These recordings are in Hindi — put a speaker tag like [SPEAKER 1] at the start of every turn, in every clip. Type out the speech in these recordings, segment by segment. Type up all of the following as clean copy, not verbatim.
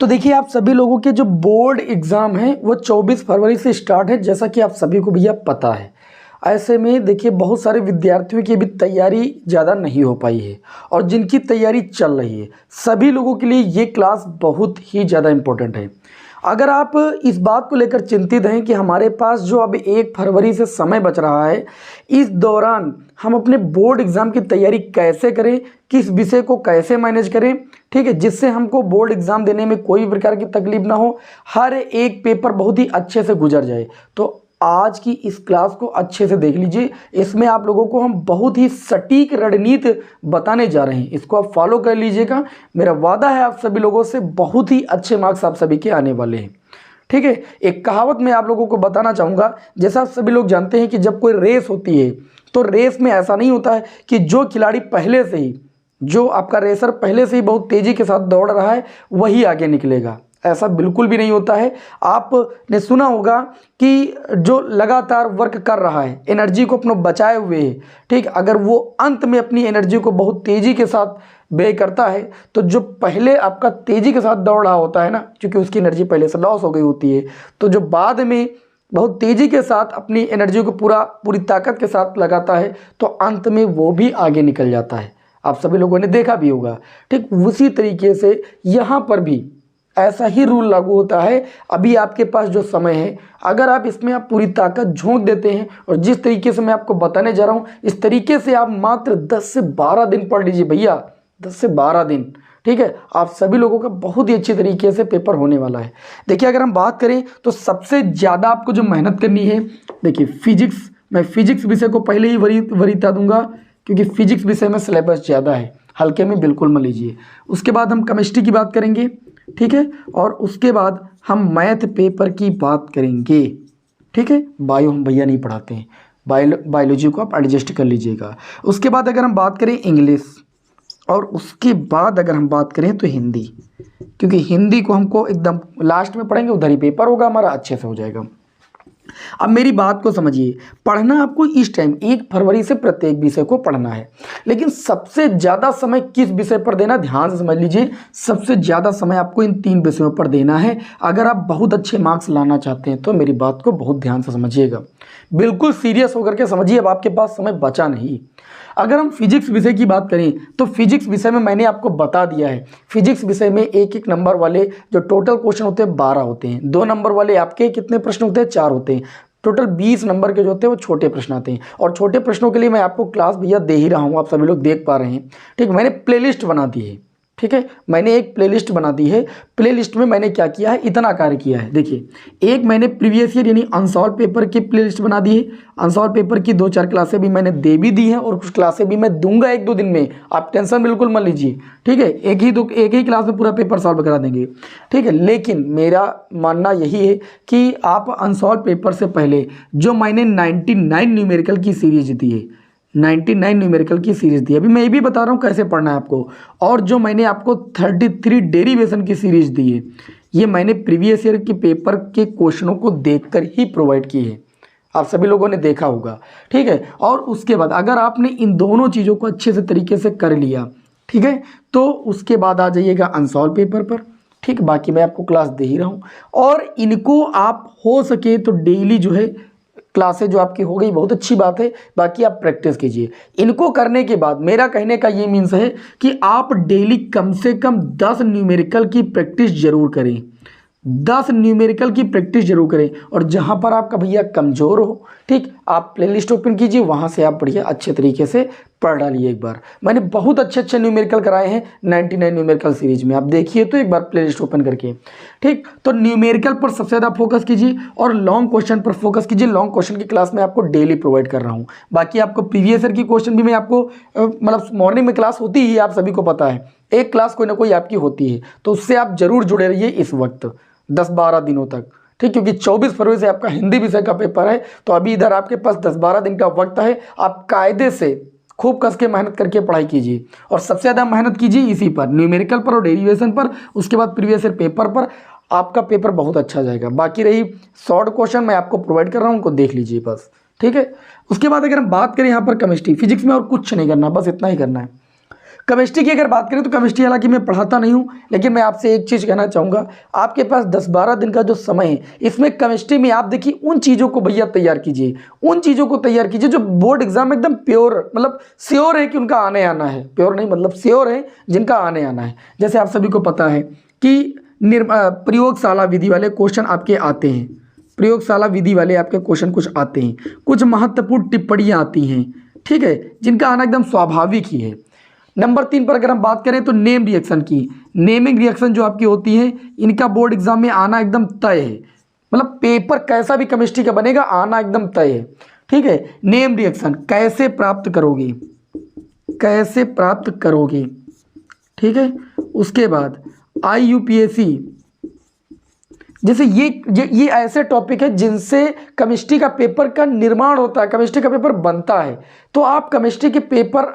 [SPEAKER 1] तो देखिए आप सभी लोगों के जो बोर्ड एग्ज़ाम है वो 24 फरवरी से स्टार्ट है, जैसा कि आप सभी को भैया पता है। ऐसे में देखिए बहुत सारे विद्यार्थियों की अभी तैयारी ज़्यादा नहीं हो पाई है और जिनकी तैयारी चल रही है सभी लोगों के लिए ये क्लास बहुत ही ज़्यादा इम्पोर्टेंट है। अगर आप इस बात को लेकर चिंतित हैं कि हमारे पास जो अब 1 फरवरी से समय बच रहा है, इस दौरान हम अपने बोर्ड एग्ज़ाम की तैयारी कैसे करें, किस विषय को कैसे मैनेज करें, ठीक है, जिससे हमको बोर्ड एग्ज़ाम देने में कोई भी प्रकार की तकलीफ ना हो, हर एक पेपर बहुत ही अच्छे से गुजर जाए, तो आज की इस क्लास को अच्छे से देख लीजिए। इसमें आप लोगों को हम बहुत ही सटीक रणनीति बताने जा रहे हैं, इसको आप फॉलो कर लीजिएगा। मेरा वादा है आप सभी लोगों से बहुत ही अच्छे मार्क्स आप सभी के आने वाले हैं, ठीक है। एक कहावत मैं आप लोगों को बताना चाहूँगा, जैसा आप सभी लोग जानते हैं कि जब कोई रेस होती है तो रेस में ऐसा नहीं होता है कि जो खिलाड़ी पहले से ही, जो आपका रेसर पहले से ही बहुत तेज़ी के साथ दौड़ रहा है वही आगे निकलेगा, ऐसा बिल्कुल भी नहीं होता है। आपने सुना होगा कि जो लगातार वर्क कर रहा है, एनर्जी को अपना बचाए हुए है, ठीक, अगर वो अंत में अपनी एनर्जी को बहुत तेज़ी के साथ व्यय करता है तो जो पहले आपका तेज़ी के साथ दौड़ रहा होता है ना, क्योंकि उसकी एनर्जी पहले से लॉस हो गई होती है, तो जो बाद में बहुत तेज़ी के साथ अपनी एनर्जी को पूरी ताकत के साथ लगाता है तो अंत में वो भी आगे निकल जाता है। आप सभी लोगों ने देखा भी होगा, ठीक उसी तरीके से यहाँ पर भी ऐसा ही रूल लागू होता है। अभी आपके पास जो समय है, अगर आप इसमें आप पूरी ताकत झोंक देते हैं और जिस तरीके से मैं आपको बताने जा रहा हूँ इस तरीके से आप मात्र 10 से 12 दिन पढ़ लीजिए भैया, 10 से 12 दिन, ठीक है, आप सभी लोगों का बहुत ही अच्छी तरीके से पेपर होने वाला है। देखिए अगर हम बात करें तो सबसे ज़्यादा आपको जो मेहनत करनी है, देखिए फिजिक्स, मैं फिजिक्स विषय को पहले ही वरीता दूंगा क्योंकि फिजिक्स विषय में सिलेबस ज़्यादा है, हल्के में बिल्कुल मत लीजिए। उसके बाद हम केमिस्ट्री की बात करेंगे, ठीक है, और उसके बाद हम मैथ पेपर की बात करेंगे, ठीक है। बायो हम भैया नहीं पढ़ाते हैं, बायोलॉजी को आप एडजस्ट कर लीजिएगा। उसके बाद अगर हम बात करें इंग्लिश, और उसके बाद अगर हम बात करें तो हिंदी, क्योंकि हिंदी को हमको एकदम लास्ट में पढ़ेंगे, उधर ही पेपर होगा हमारा, अच्छे से हो जाएगा। अब मेरी बात को समझिए, पढ़ना आपको इस टाइम 1 फरवरी से प्रत्येक विषय को पढ़ना है, लेकिन सबसे ज़्यादा समय किस विषय पर देना, ध्यान से समझ लीजिए। सबसे ज़्यादा समय आपको इन 3 विषयों पर देना है। अगर आप बहुत अच्छे मार्क्स लाना चाहते हैं तो मेरी बात को बहुत ध्यान से समझिएगा, बिल्कुल सीरियस होकर के समझिए, अब आपके पास समय बचा नहीं। अगर हम फिजिक्स विषय की बात करें तो फिजिक्स विषय में मैंने आपको बता दिया है, फिजिक्स विषय में एक नंबर वाले जो टोटल क्वेश्चन होते हैं 12 होते हैं, 2 नंबर वाले आपके कितने प्रश्न होते हैं, 4 होते हैं, टोटल 20 नंबर के जो होते हैं वो छोटे प्रश्न आते हैं। और छोटे प्रश्नों के लिए मैं आपको क्लास भैया दे ही रहा हूँ, आप सभी लोग देख पा रहे हैं, ठीक, मैंने प्लेलिस्ट बना दी है, ठीक है, मैंने एक प्लेलिस्ट बना दी है। प्लेलिस्ट में मैंने क्या किया है, इतना कार्य किया है। देखिए एक मैंने प्रीवियस ईयर यानी अनसॉल्व पेपर की प्लेलिस्ट बना दी है, अनसॉल्व पेपर की 2-4 क्लासें भी मैंने दे भी दी हैं और कुछ क्लासें भी मैं दूंगा 1-2 दिन में, आप टेंशन बिल्कुल मत लीजिए, ठीक है, एक ही क्लास में पूरा पेपर सॉल्व करा देंगे, ठीक है। लेकिन मेरा मानना यही है कि आप अनसॉल्व पेपर से पहले जो मैंने 99 न्यूमेरिकल की सीरीज दी है, 99 न्यूमेरिकल की सीरीज दी, अभी मैं ये भी बता रहा हूँ कैसे पढ़ना है आपको, और जो मैंने आपको 33 डेरिवेशन की सीरीज दी है, ये मैंने प्रीवियस ईयर के पेपर के क्वेश्चनों को देखकर ही प्रोवाइड की है, आप सभी लोगों ने देखा होगा, ठीक है। और उसके बाद अगर आपने इन दोनों चीज़ों को अच्छे से तरीके से कर लिया, ठीक है, तो उसके बाद आ जाइएगा अनसॉल्व पेपर पर, ठीक, बाकी मैं आपको क्लास दे ही रहा हूँ। और इनको आप हो सके तो डेली जो है क्लासें जो आपकी हो गई बहुत अच्छी बात है, बाकी आप प्रैक्टिस कीजिए। इनको करने के बाद मेरा कहने का ये मीन्स है कि आप डेली कम से कम 10 न्यूमेरिकल की प्रैक्टिस जरूर करें, 10 न्यूमेरिकल की प्रैक्टिस जरूर करें। और जहां पर आपका भैया कमज़ोर हो, ठीक, आप प्लेलिस्ट ओपन कीजिए, वहां से आप बढ़िया अच्छे तरीके से पढ़ डालिए। एक बार मैंने बहुत अच्छे न्यूमेरिकल कराए हैं 99 न्यूमेरिकल सीरीज में, आप देखिए तो एक बार प्लेलिस्ट ओपन करके, ठीक। तो न्यूमेरिकल पर सबसे ज़्यादा फोकस कीजिए और लॉन्ग क्वेश्चन पर फोकस कीजिए। लॉन्ग क्वेश्चन की क्लास मैं आपको डेली प्रोवाइड कर रहा हूँ। बाकी आपको प्रीवियस ईयर की क्वेश्चन भी मैं आपको मतलब मॉर्निंग में क्लास होती ही, आप सभी को पता है, एक क्लास कोई ना कोई आपकी होती है, तो उससे आप जरूर जुड़े रहिए इस वक्त 10-12 दिनों तक, ठीक, क्योंकि 24 फरवरी से आपका हिंदी विषय का पेपर है, तो अभी इधर आपके पास 10-12 दिन का वक्त है। आप कायदे से खूब कस के मेहनत करके पढ़ाई कीजिए और सबसे ज़्यादा मेहनत कीजिए इसी पर, न्यूमेरिकल पर और डेरिवेशन पर। उसके बाद प्रीवियस ईयर पेपर पर आपका पेपर बहुत अच्छा जाएगा। बाकी रही शॉर्ट क्वेश्चन मैं आपको प्रोवाइड कर रहा हूँ, उनको देख लीजिए बस, ठीक है। उसके बाद अगर हम बात करें यहाँ पर केमिस्ट्री, फिजिक्स में और कुछ नहीं करना, बस इतना ही करना है। केमिस्ट्री की अगर बात करें तो केमिस्ट्री हालांकि मैं पढ़ाता नहीं हूँ, लेकिन मैं आपसे एक चीज़ कहना चाहूँगा, आपके पास 10-12 दिन का जो समय है, इसमें केमिस्ट्री में आप देखिए उन चीज़ों को भैया तैयार कीजिए, उन चीज़ों को तैयार कीजिए जो बोर्ड एग्जाम में एकदम प्योर, मतलब श्योर है कि उनका आने आना है, प्योर नहीं मतलब श्योर है जिनका आने आना है। जैसे आप सभी को पता है कि प्रयोगशाला विधि वाले क्वेश्चन आपके आते हैं, प्रयोगशाला विधि वाले आपके क्वेश्चन कुछ आते हैं, कुछ महत्वपूर्ण टिप्पणियाँ आती हैं, ठीक है, जिनका आना एकदम स्वाभाविक ही है। नंबर 3 पर अगर हम बात करें तो नेम रिएक्शन की, नेमिंग रिएक्शन जो आपकी होती है, इनका बोर्ड एग्जाम में आना एकदम तय है, मतलब पेपर कैसा भी केमिस्ट्री का बनेगा आना एकदम तय है, ठीक है। नेम रिएक्शन कैसे प्राप्त करोगे, कैसे प्राप्त करोगे, ठीक है। उसके बाद IUPAC, जैसे ये ऐसे टॉपिक है जिनसे केमिस्ट्री का पेपर का निर्माण होता है, केमिस्ट्री का पेपर बनता है। तो आप केमिस्ट्री के पेपर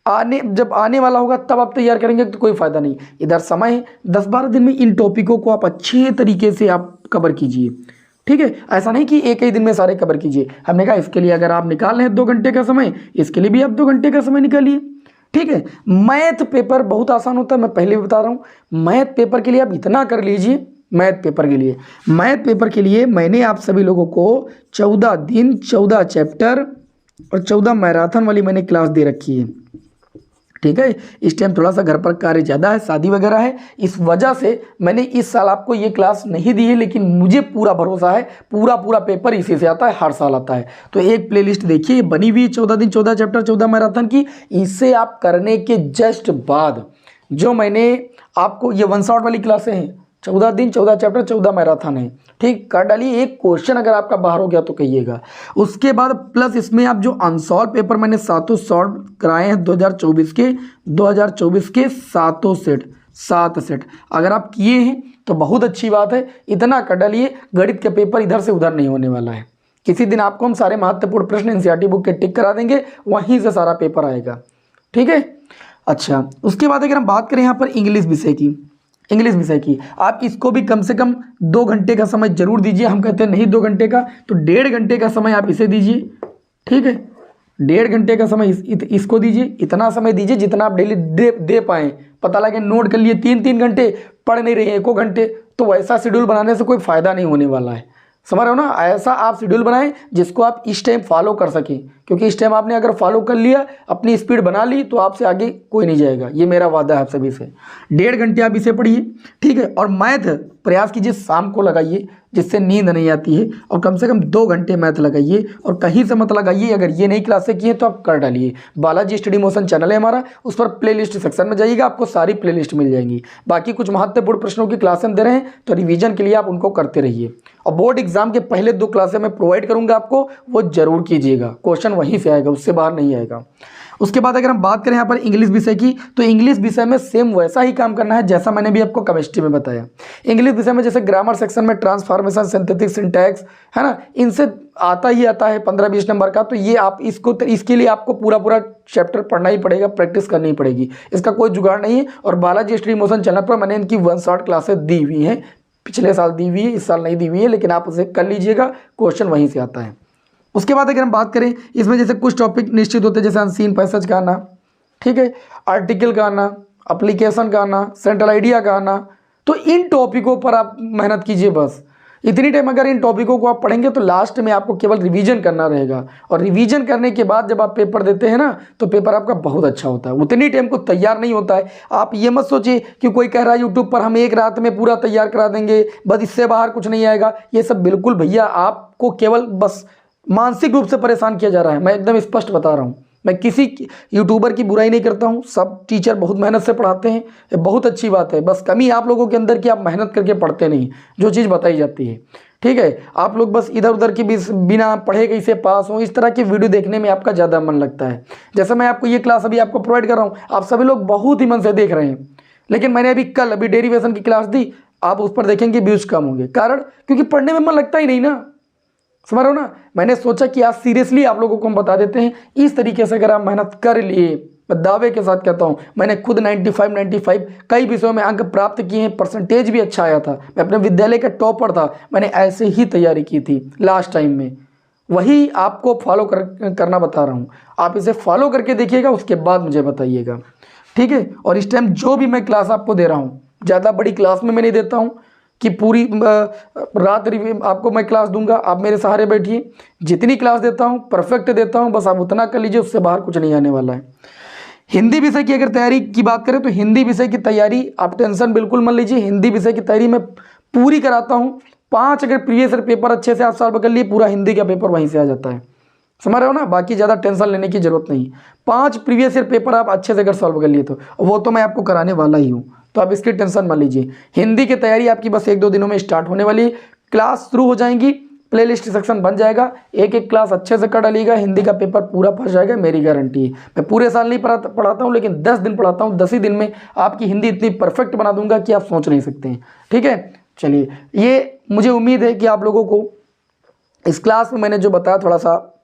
[SPEAKER 1] जब आने वाला होगा तब आप तैयार करेंगे तो कोई फ़ायदा नहीं। इधर समय है 10-12 दिन में इन टॉपिकों को आप अच्छे तरीके से आप कवर कीजिए, ठीक है। ऐसा नहीं कि एक ही दिन में सारे कवर कीजिए। हमने कहा इसके लिए अगर आप निकाल रहे हैं 2 घंटे का समय, इसके लिए भी आप 2 घंटे का समय निकालिए, ठीक है। मैथ पेपर बहुत आसान होता है, मैं पहले भी बता रहा हूँ। मैथ पेपर के लिए आप इतना कर लीजिए, मैथ पेपर के लिए मैंने आप सभी लोगों को 14 दिन 14 चैप्टर और 14 मैराथन वाली मैंने क्लास दे रखी है, ठीक है। इस टाइम थोड़ा सा घर पर कार्य ज़्यादा है, शादी वगैरह है, इस वजह से मैंने इस साल आपको ये क्लास नहीं दी है, लेकिन मुझे पूरा भरोसा है पूरा पेपर इसी से आता है, हर साल आता है। तो एक प्लेलिस्ट देखिए बनी हुई 14 दिन 14 चैप्टर 14 मैराथन की, इसे आप करने के जस्ट बाद जो मैंने आपको ये 1 शॉट वाली क्लासें हैं, 14 दिन 14 चैप्टर 14 मैराथन है, ठीक, कर डालिए। एक क्वेश्चन अगर आपका बाहर हो गया तो कहिएगा। उसके बाद प्लस इसमें आप जो अनसॉल्व पेपर मैंने 7 सॉल्व कराए हैं 2024 के 7 सेट अगर आप किए हैं तो बहुत अच्छी बात है, इतना कर डालिए। गणित के पेपर इधर से उधर नहीं होने वाला है। किसी दिन आपको हम सारे महत्वपूर्ण प्रश्न एनसीईआरटी बुक के टिक करा देंगे, वहीं से सारा पेपर आएगा, ठीक है। अच्छा, उसके बाद अगर हम बात करें यहाँ पर इंग्लिश विषय की, आप इसको भी कम से कम 2 घंटे का समय जरूर दीजिए। हम कहते हैं नहीं 2 घंटे का, तो 1.5 घंटे का समय आप इसे दीजिए, ठीक है। 1.5 घंटे का समय इसको दीजिए, इतना समय दीजिए जितना आप डेली दे पाएँ। पता लगे नोट कर लिए 3-3 घंटे पढ़ नहीं रहे 1 घंटे, तो वैसा शेड्यूल बनाने से कोई फ़ायदा नहीं होने वाला है, समझ रहे हो ना। ऐसा आप शेड्यूल बनाएं जिसको आप इस टाइम फॉलो कर सकें, क्योंकि इस टाइम आपने अगर फॉलो कर लिया, अपनी स्पीड बना ली, तो आपसे आगे कोई नहीं जाएगा, ये मेरा वादा है आप सभी से। 1.5 घंटे आप इसे पढ़िए, ठीक है। और मैथ प्रयास कीजिए शाम को लगाइए, जिससे नींद नहीं आती है, और कम से कम 2 घंटे मैथ लगाइए, और कहीं से मत लगाइए। अगर ये नई क्लासें की हैं तो आप कर डालिए। बालाजी स्टडी मोशन चैनल है हमारा, उस पर प्लेलिस्ट सेक्शन में जाइएगा, आपको सारी प्लेलिस्ट मिल जाएंगी। बाकी कुछ महत्वपूर्ण प्रश्नों की क्लासें हम दे रहे हैं, तो रिवीजन के लिए आप उनको करते रहिए। और बोर्ड एग्जाम के पहले 2 क्लासें मैं प्रोवाइड करूंगा आपको, वो जरूर कीजिएगा। क्वेश्चन वहीं से आएगा, उससे बाहर नहीं आएगा। उसके बाद अगर हम बात करें यहाँ पर इंग्लिश विषय की, तो इंग्लिश विषय में सेम वैसा ही काम करना है जैसा मैंने भी आपको केमिस्ट्री में बताया। इंग्लिश विषय में जैसे ग्रामर सेक्शन में ट्रांसफॉर्मेशन, सिंथेटिक, सिंटैक्स, है ना, इनसे आता है 15-20 नंबर का। तो ये आप इसके लिए आपको पूरा चैप्टर पढ़ना ही पड़ेगा, प्रैक्टिस करनी पड़ेगी, इसका कोई जुगाड़ नहीं है। और बालाजी स्टडी मोशन चैनल पर मैंने इनकी 1 शॉट क्लासेस दी हुई हैं, पिछले साल दी हुई है, इस साल नहीं दी हुई है, लेकिन आप उसे कर लीजिएगा, क्वेश्चन वहीं से आता है। उसके बाद अगर हम बात करें, इसमें जैसे कुछ टॉपिक निश्चित होते हैं, जैसे अनसीन पैसेज का आना, ठीक है, आर्टिकल का आना, एप्लीकेशन का आना, सेंट्रल आइडिया का आना। तो इन टॉपिकों पर आप मेहनत कीजिए बस। इतनी टाइम अगर इन टॉपिकों को आप पढ़ेंगे तो लास्ट में आपको केवल रिवीजन करना रहेगा, और रिवीजन करने के बाद जब आप पेपर देते हैं ना, तो पेपर आपका बहुत अच्छा होता है। उतनी टाइम को तैयार नहीं होता है। आप ये मत सोचिए कि कोई कह रहा है यूट्यूब पर हम एक रात में पूरा तैयार करा देंगे, बस इससे बाहर कुछ नहीं आएगा। ये सब बिल्कुल भैया, आपको केवल बस मानसिक रूप से परेशान किया जा रहा है। मैं एकदम स्पष्ट बता रहा हूँ, मैं किसी यूट्यूबर की बुराई नहीं करता हूँ, सब टीचर बहुत मेहनत से पढ़ाते हैं, ये बहुत अच्छी बात है। बस कमी आप लोगों के अंदर कि आप मेहनत करके पढ़ते नहीं, जो चीज़ बताई जाती है, ठीक है। आप लोग बस इधर उधर की बिना पढ़े कैसे पास हो, इस तरह की वीडियो देखने में आपका ज़्यादा मन लगता है। जैसे मैं आपको ये क्लास अभी आपको प्रोवाइड कर रहा हूँ, आप सभी लोग बहुत ही मन से देख रहे हैं, लेकिन मैंने अभी डेरिवेशन की क्लास दी, आप उस पर देखेंगे व्यूज कम होंगे। कारण क्योंकि पढ़ने में मन लगता ही नहीं ना, समझ रहे हो ना। मैंने सोचा कि आज सीरियसली आप लोगों को हम बता देते हैं। इस तरीके से अगर आप मेहनत कर लिए, मैं दावे के साथ कहता हूं, मैंने खुद 95 कई विषयों में अंक प्राप्त किए हैं, परसेंटेज भी अच्छा आया था। मैं अपने विद्यालय का टॉपर था, मैंने ऐसे ही तैयारी की थी लास्ट टाइम में। वही आपको फॉलो करना बता रहा हूँ, आप इसे फॉलो करके देखिएगा, उसके बाद मुझे बताइएगा, ठीक है। और इस टाइम जो भी मैं क्लास आपको दे रहा हूँ, ज़्यादा बड़ी क्लास में मैं नहीं देता हूँ कि पूरी रात रिव्यू आपको मैं क्लास दूंगा, आप मेरे सहारे बैठिए। जितनी क्लास देता हूँ परफेक्ट देता हूँ, बस आप उतना कर लीजिए, उससे बाहर कुछ नहीं आने वाला है। हिंदी विषय की अगर तैयारी की बात करें तो हिंदी विषय की तैयारी आप टेंशन बिल्कुल मत लीजिए। हिंदी विषय की तैयारी मैं पूरी कराता हूँ। 5 अगर प्रीवियस ईयर पेपर अच्छे से आप सॉल्व कर लिए, पूरा हिंदी का पेपर वहीं से आ जाता है, समझ रहे हो ना। बाकी ज़्यादा टेंशन लेने की जरूरत नहीं। 5 प्रीवियस ईयर पेपर आप अच्छे से अगर सॉल्व कर लिए तो वो तो मैं आपको कराने वाला ही हूँ, तो आप इसकी टेंशन मत लीजिए। हिंदी की तैयारी आपकी बस 1-2 दिनों में स्टार्ट होने वाली है। क्लास शुरू हो जाएंगी, प्लेलिस्ट सेक्शन बन जाएगा, एक एक क्लास अच्छे से कर डालिएगा, हिंदी का पेपर पूरा फंस जाएगा, मेरी गारंटी है। मैं पूरे साल नहीं पढ़ाता हूँ, लेकिन 10 दिन पढ़ाता हूँ। 10 ही दिन में आपकी हिंदी इतनी परफेक्ट बना दूंगा कि आप सोच नहीं सकते हैं, ठीक है। चलिए, ये मुझे उम्मीद है कि आप लोगों को इस क्लास में मैंने जो बताया थोड़ा सा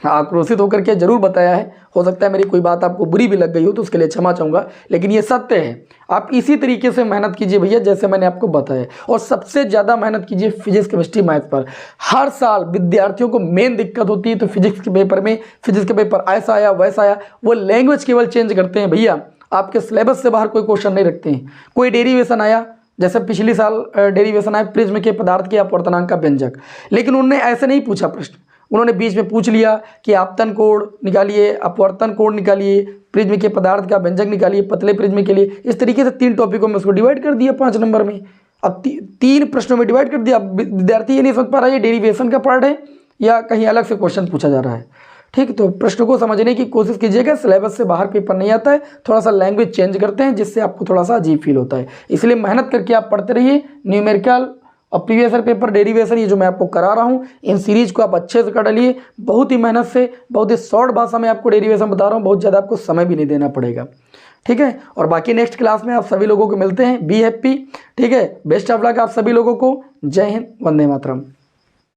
[SPEAKER 1] आक्रोशित होकर के जरूर बताया है। हो सकता है मेरी कोई बात आपको बुरी भी लग गई हो, तो उसके लिए क्षमा चाहूँगा, लेकिन ये सत्य है। आप इसी तरीके से मेहनत कीजिए भैया, जैसे मैंने आपको बताया, और सबसे ज़्यादा मेहनत कीजिए फिजिक्स, केमिस्ट्री, मैथ पर। हर साल विद्यार्थियों को मेन दिक्कत होती है तो फिजिक्स के पेपर में, फिजिक्स का पेपर ऐसा आया वैसा आया, वो लैंग्वेज केवल चेंज करते हैं भैया, आपके सिलेबस से बाहर कोई क्वेश्चन नहीं रखते हैं। कोई डेरिवेशन आया, जैसे पिछले साल डेरिवेशन आया प्रिज्म के पदार्थ के अपवर्तनांक का व्यंजक, लेकिन उन्होंने ऐसे नहीं पूछा प्रश्न, उन्होंने बीच में पूछ लिया कि आपतन कोण निकालिए, अपवर्तन कोण निकालिए, प्रिज्म के पदार्थ का व्यंजक निकालिए पतले प्रिज्म के लिए। इस तरीके से 3 टॉपिकों में उसको डिवाइड कर दिया 5 नंबर में। अब 3 प्रश्नों में डिवाइड कर दिया। अब विद्यार्थी ये नहीं समझ पा रहा है ये डेरिवेशन का पार्ट है या कहीं अलग से क्वेश्चन पूछा जा रहा है, ठीक। तो प्रश्न को समझने की कोशिश कीजिएगा, सिलेबस से बाहर पेपर नहीं आता है, थोड़ा सा लैंग्वेज चेंज करते हैं जिससे आपको थोड़ा सा अजीब फील होता है। इसलिए मेहनत करके आप पढ़ते रहिए। न्यूमेरिकल और प्रीवियस ईयर पेपर, डेरिवेशन, ये जो मैं आपको करा रहा हूँ, इन सीरीज को आप अच्छे से कर डालिए। बहुत ही मेहनत से, बहुत ही शॉर्ट भाषा में आपको डेरिवेशन बता रहा हूँ, बहुत ज़्यादा आपको समय भी नहीं देना पड़ेगा, ठीक है। और बाकी नेक्स्ट क्लास में आप सभी लोगों को मिलते हैं। बी हैप्पी, ठीक है। बेस्ट ऑफ लक आप सभी लोगों को। जय हिंद, वंदे मातरम।